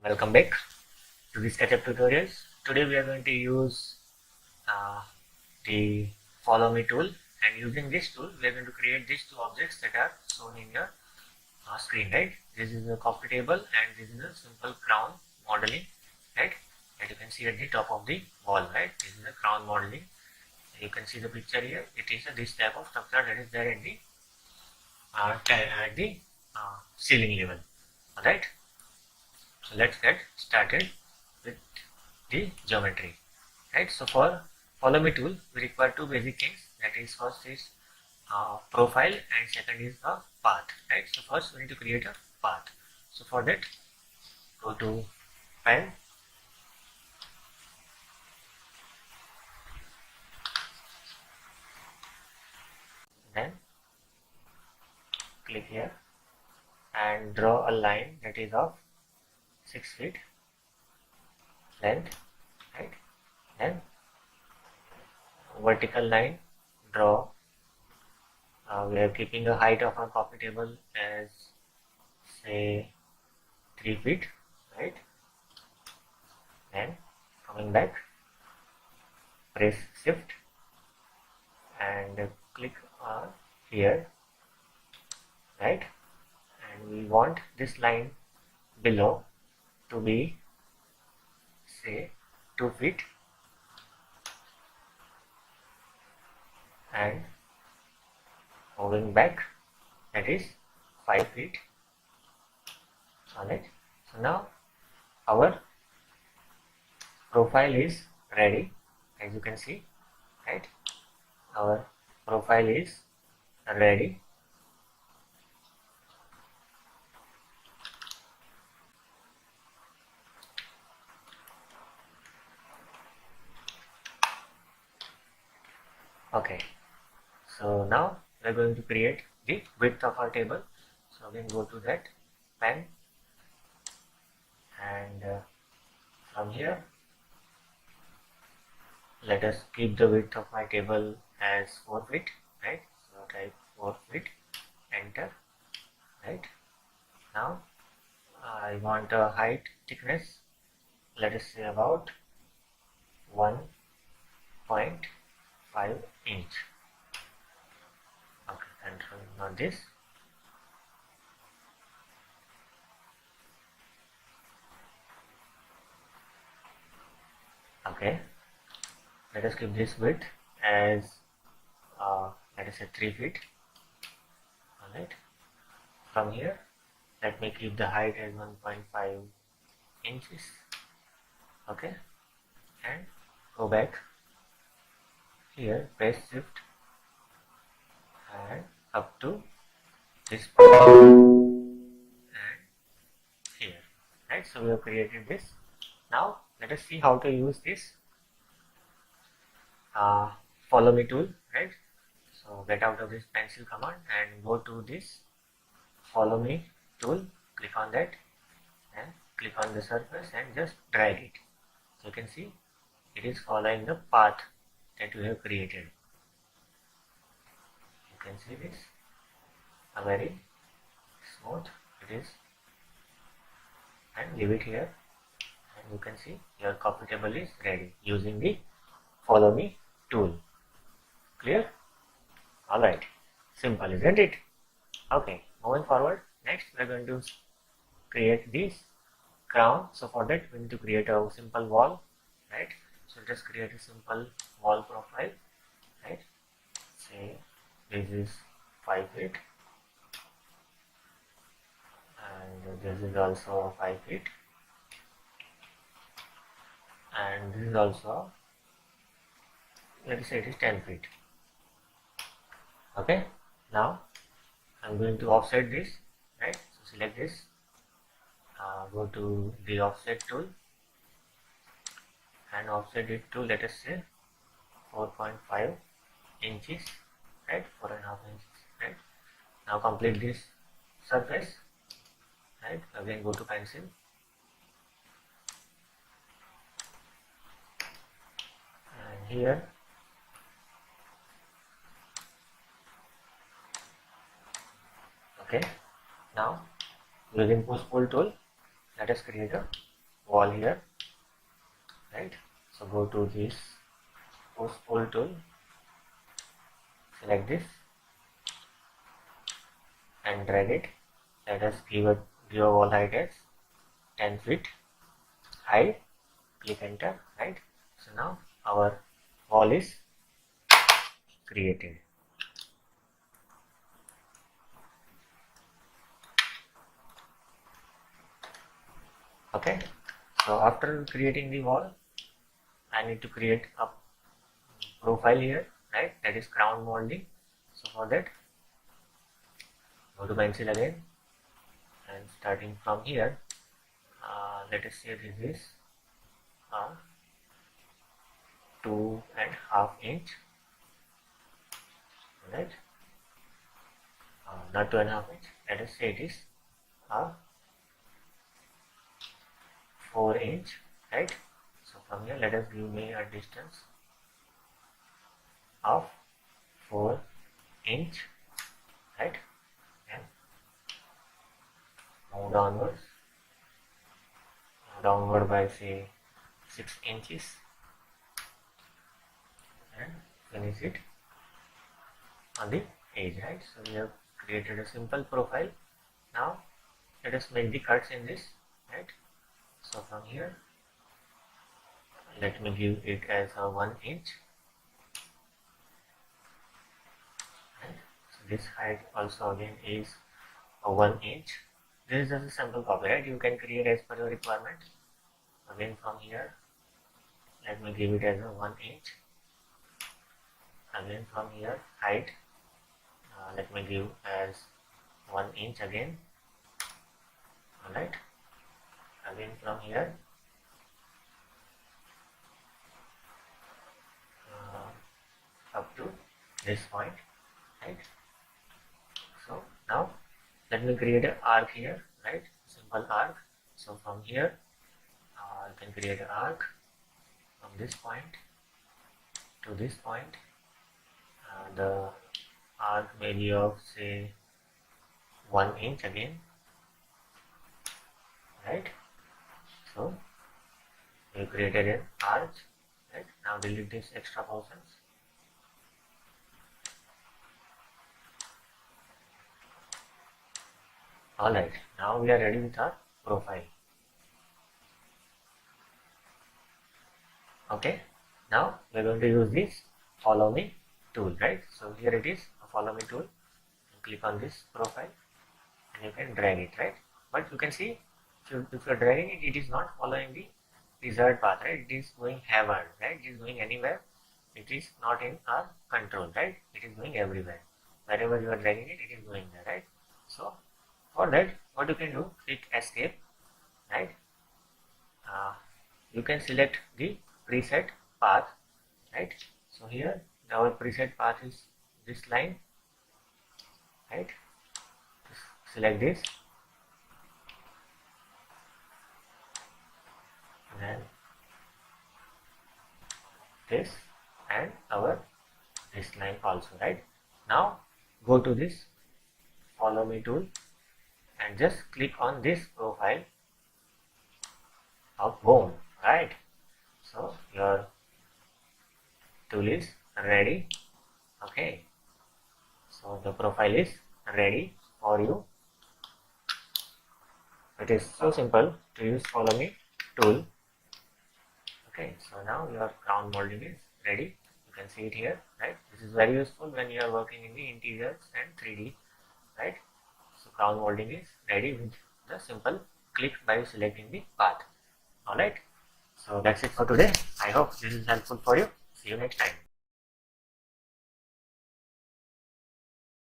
Welcome back to the Sketchup tutorials. Today we are going to use the Followme tool, and using this tool we are going to create these two objects that are shown in your screen, right? This is a coffee table and this is a simple crown modeling, right? That you can see at the top of the wall, right? This is a crown modeling. You can see the picture here. It is this type of structure that is there at the ceiling level. Alright, so let's get started with the geometry. Right, so for Followme tool we require two basic things. That is, first is profile and second is a path. Right, so first we need to create a path. So for that, go to pen, then click here and draw a line that is of 6 feet length, right? Then vertical line, draw. We are keeping the height of our coffee table as say 3 feet, right? Then coming back, press shift and click on here, right? And we want this line below to be say 2 feet and moving back, that is 5 feet. Alright, so now our profile is ready, as you can see, right? Our profile is ready. Okay, so now we are going to create the width of our table. So again, go to that pen and from here let us keep the width of my table as 4 feet, right? So type 4 feet, enter, right? Now I want a height thickness, let us say about 1.5 inch. Okay, and now this. Okay, let us keep this width as let us say 3 feet. Alright, from here let me keep the height as 1.5 inches. Okay, and go back here, press shift and up to this point and here, right? So we have created this. Now let us see how to use this Followme tool, right? So get out of this pencil command and go to this Followme tool, click on that and click on the surface and just drag it. So you can see it is following the path that we have created. You can see this, a very smooth it is, and leave it here and you can see your coffee table is ready using the Followme tool. Clear? Alright, simple, isn't it? Okay, moving forward, next we are going to create this crown. So for that we need to create a simple wall, right? So just create a simple wall profile, right? Say this is 5 feet and this is also 5 feet and this is also, let us say it is 10 feet. Okay, now I'm going to offset this, right? So select this, go to the offset tool and offset it to, let us say 4.5 inches, right? 4.5 inches, right? Now complete this surface, right? Again go to pencil and here okay. Now using push pull tool, let us create a wall here, right? So go to this push pull tool, select this and drag it. Let us give a wall height as 10 feet high. Click enter, right? So now our wall is created. Okay, so after creating the wall, I need to create a profile here, right? That is crown molding. So for that, go to pencil again and starting from here, let us say this is 2.5 inch, right? Not 2.5 inch. Let us say it is 4 inch, right? So from here, let us give me a distance of 4 inch, right? And move downward by say 6 inches and finish it on the edge, right? So we have created a simple profile. Now let us make the cuts in this, right? So from here, let me give it as a 1 inch, and so this height also again is a 1 inch. This is just a simple copy, right? You can create as per your requirement. Again from here, let me give it as a 1 inch. Again from here, height, let me give as 1 inch again. Alright. Again from here, up to this point, right? So now let me create an arc here, right? Simple arc. So from here, you can create an arc from this point to this point. The arc may be of say 1 inch again, right? So we created an arc, right? Now delete these extra portions. Alright, now we are ready with our profile. Okay, now we are going to use this Followme tool, right? So here it is, a Followme tool. Click on this profile and you can drag it, right? But you can see if you are dragging it, it is not following the desired path, right? It is going heaven, right? It is going anywhere. It is not in our control, right? It is going everywhere. Wherever you are dragging it, it is going there, right? So for that, what you can do, click escape, right? You can select the preset path, right? So here our preset path is this line, right? Select this and then this and our this line also, right? Now go to this Followme tool and just click on this profile of bone, right? So your tool is ready. Okay, so the profile is ready for you. It is so simple to use Followme tool. Okay, so now your crown molding is ready. You can see it here, right? This is very useful when you are working in the interiors and 3D, right? So crown molding is ready with the simple click by selecting the path. Alright, so that's it for today. I hope this is helpful for you. See you next time.